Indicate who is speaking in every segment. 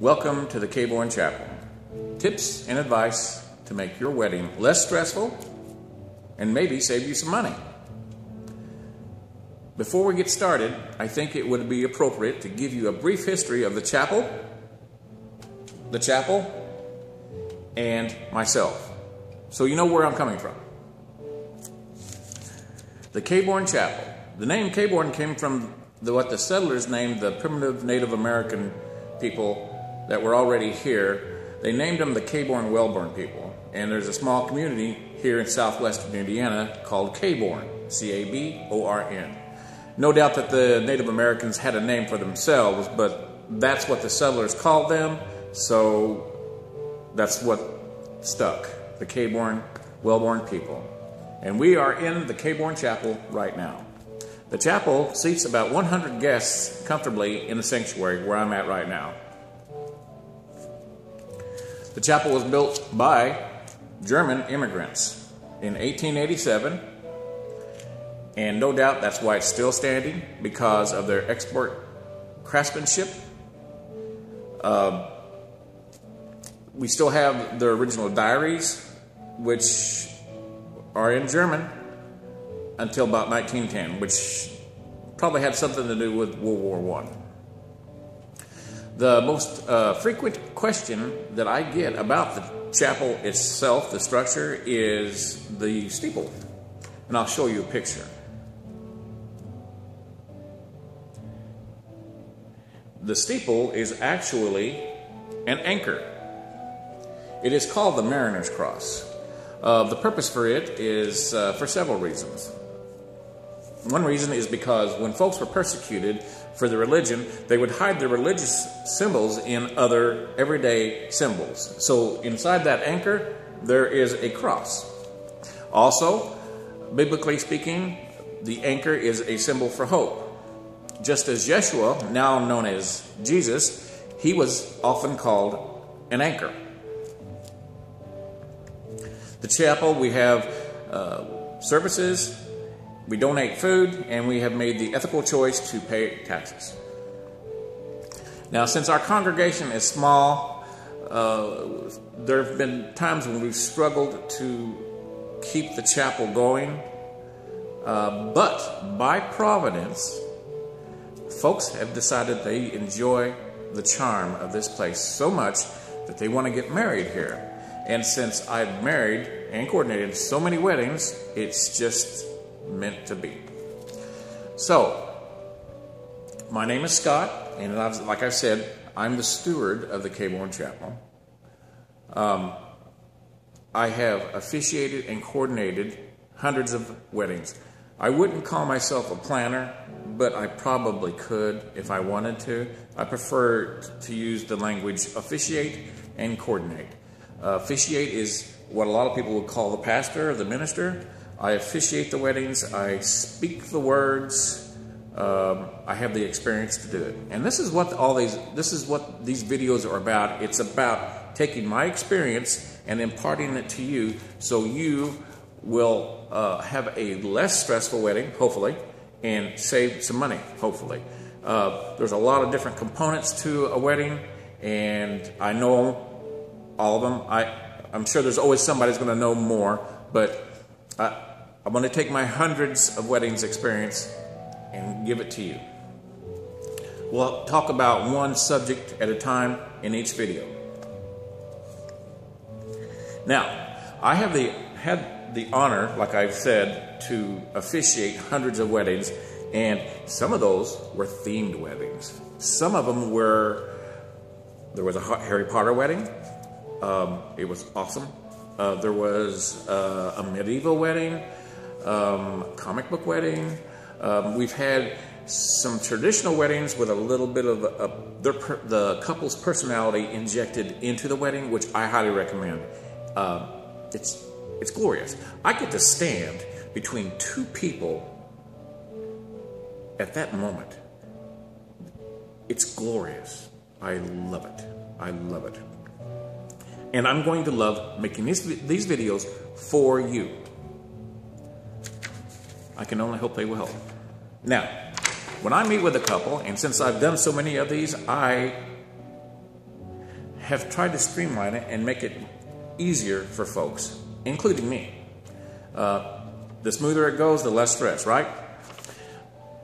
Speaker 1: Welcome to the Caborn Chapel. Tips and advice to make your wedding less stressful and maybe save you some money. Before we get started, I think it would be appropriate to give you a brief history of the chapel, and myself, so you know where I'm coming from. The Caborn Chapel. The name Caborn came from what the settlers named the primitive Native American people that were already here. They named them the Caborn Wellborn people. And there's a small community here in southwestern Indiana called Caborn, C-A-B-O-R-N. No doubt that the Native Americans had a name for themselves, but that's what the settlers called them, so that's what stuck, the Caborn Wellborn people. And we are in the Caborn Chapel right now. The chapel seats about 100 guests comfortably in the sanctuary where I'm at right now. The chapel was built by German immigrants in 1887, and no doubt that's why it's still standing, because of their expert craftsmanship. We still have their original diaries, which are in German until about 1910, which probably had something to do with World War I. The most frequent question that I get about the chapel itself, the structure, is the steeple. And I'll show you a picture. The steeple is actually an anchor. It is called the Mariner's Cross. The purpose for it is for several reasons. One reason is because when folks were persecuted for their religion, they would hide their religious symbols in other everyday symbols. So inside that anchor, there is a cross. Also, biblically speaking, the anchor is a symbol for hope. Just as Yeshua, now known as Jesus, he was often called an anchor. The chapel, we have services, we donate food, and we have made the ethical choice to pay taxes. Now, since our congregation is small, there have been times when we've struggled to keep the chapel going, but by providence, folks have decided they enjoy the charm of this place so much that they want to get married here. And since I've married and coordinated so many weddings, it's just meant to be. So, my name is Scott, and like I said, I'm the steward of the Caborn Chapel. I have officiated and coordinated hundreds of weddings. I wouldn't call myself a planner, but I probably could if I wanted to. I prefer to use the language officiate and coordinate. Officiate is what a lot of people would call the pastor or the minister. I officiate the weddings. I speak the words. I have the experience to do it. And this is what these videos are about. It's about taking my experience and imparting it to you, so you will have a less stressful wedding, hopefully, and save some money, hopefully. There's a lot of different components to a wedding, and I know all of them. I'm sure there's always somebody who's going to know more, but I'm going to take my hundreds of weddings experience and give it to you. We'll talk about one subject at a time in each video. Now, I have had the honor, like I've said, to officiate hundreds of weddings, and some of those were themed weddings. Some of them there was a Harry Potter wedding. It was awesome. There was a medieval wedding, comic book wedding. We've had some traditional weddings with a little bit of the couple's personality injected into the wedding, which I highly recommend. It's glorious. I get to stand between two people at that moment. It's glorious. I love it. I love it. And I'm going to love making these videos for you. I can only hope they will help. Now, when I meet with a couple, and since I've done so many of these, I have tried to streamline it and make it easier for folks, including me. The smoother it goes, the less stress, right?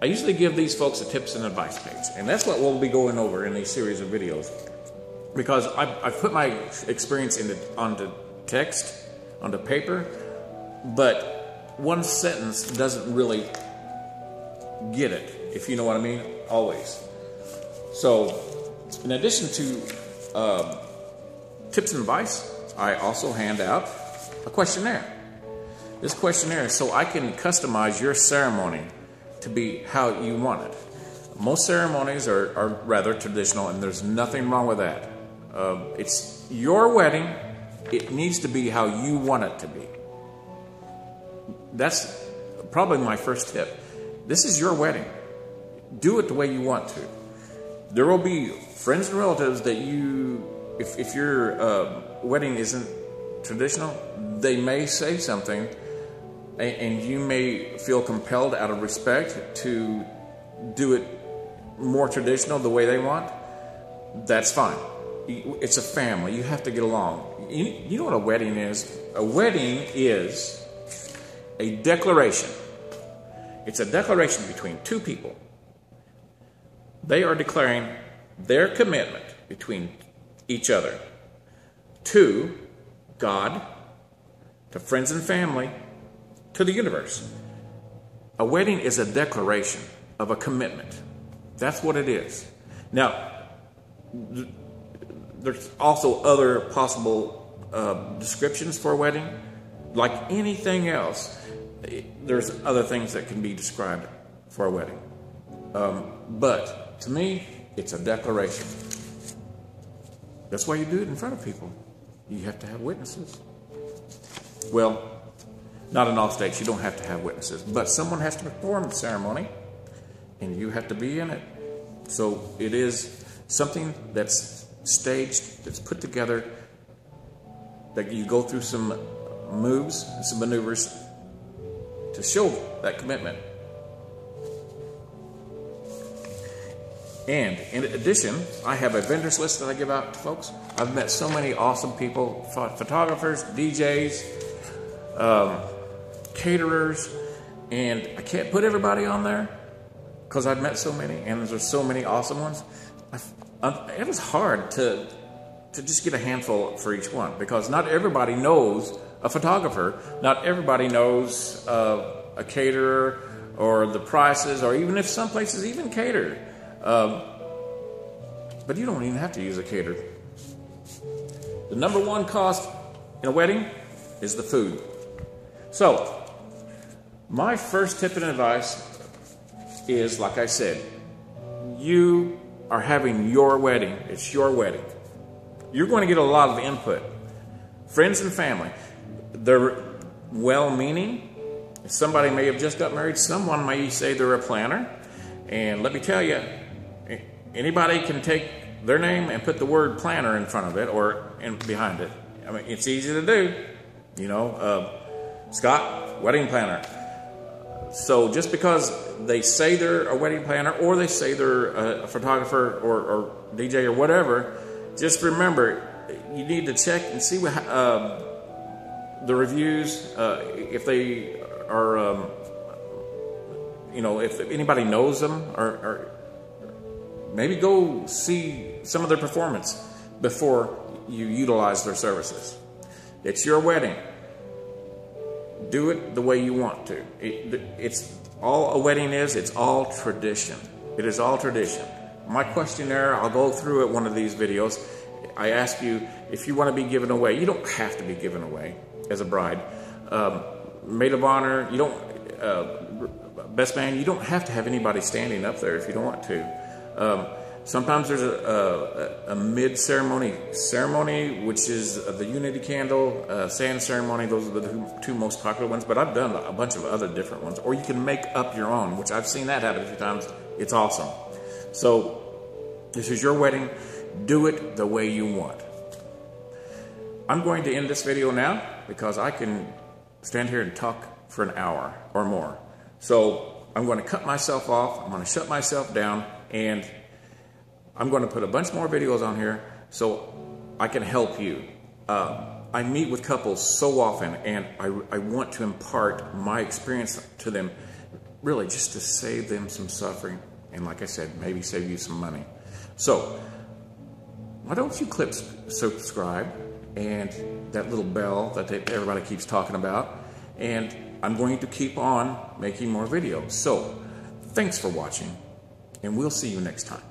Speaker 1: I usually give these folks a tips and advice page, and that's what we'll be going over in these series of videos, because I've put my experience onto text, onto paper, but one sentence doesn't really get it, if you know what I mean, always. So, in addition to tips and advice, I also hand out a questionnaire. This questionnaire is so I can customize your ceremony to be how you want it. Most ceremonies are rather traditional, and there's nothing wrong with that. It's your wedding. It needs to be how you want it to be. That's probably my first tip. This is your wedding. Do it the way you want to. There will be friends and relatives that if your wedding isn't traditional, they may say something, and you may feel compelled out of respect to do it more traditional the way they want. That's fine. It's a family. You have to get along. You know what a wedding is? A wedding is a declaration. It's a declaration between two people. They are declaring their commitment between each other to God, to friends and family, to the universe. A wedding is a declaration of a commitment. That's what it is. Now, there's also other possible descriptions for a wedding. Like anything else, there's other things that can be described for a wedding. But to me, it's a declaration. That's why you do it in front of people. You have to have witnesses. Well, not in all states, you don't have to have witnesses, but someone has to perform the ceremony, and you have to be in it. So it is something that's staged, that's put together, that you go through some moves, some maneuvers to show that commitment. And in addition, I have a vendors list that I give out to folks. I've met so many awesome people, photographers, DJs, caterers, and I can't put everybody on there because I've met so many, and there's so many awesome ones. It was hard to just get a handful for each one, because not everybody knows a photographer, not everybody knows a caterer or the prices, or even if some places even cater. But you don't even have to use a caterer. The number one cost in a wedding is the food. So, my first tip and advice is, like I said, you are having your wedding. It's your wedding. You're going to get a lot of input. Friends and family, they're well-meaning. Somebody may have just got married. Someone may say they're a planner. And let me tell you, anybody can take their name and put the word planner in front of it or behind it. I mean, it's easy to do. You know, Scott, wedding planner. So just because they say they're a wedding planner, or they say they're a photographer or DJ or whatever, just remember, you need to check and see what, the reviews, if they are, you know, if anybody knows them, or maybe go see some of their performance before you utilize their services. It's your wedding. Do it the way you want to. It's all a wedding is. It's all tradition. It is all tradition. My questionnaire, I'll go through it one of these videos. I ask you if you want to be given away. You don't have to be given away as a bride. Maid of honor, you don't, best man, you don't have to have anybody standing up there if you don't want to. Sometimes there's a mid-ceremony ceremony, which is the unity candle, sand ceremony. Those are the two most popular ones, but I've done a bunch of other different ones. Or you can make up your own, which I've seen that happen a few times. It's awesome. So this is your wedding. Do it the way you want. I'm going to end this video now because I can stand here and talk for an hour or more. So I'm going to cut myself off. I'm going to shut myself down, and I'm going to put a bunch more videos on here. So I can help you. I meet with couples so often, and I want to impart my experience to them, really just to save them some suffering, and like I said, maybe save you some money. So why don't you click subscribe and that little bell that everybody keeps talking about, and I'm going to keep on making more videos. So thanks for watching, and we'll see you next time.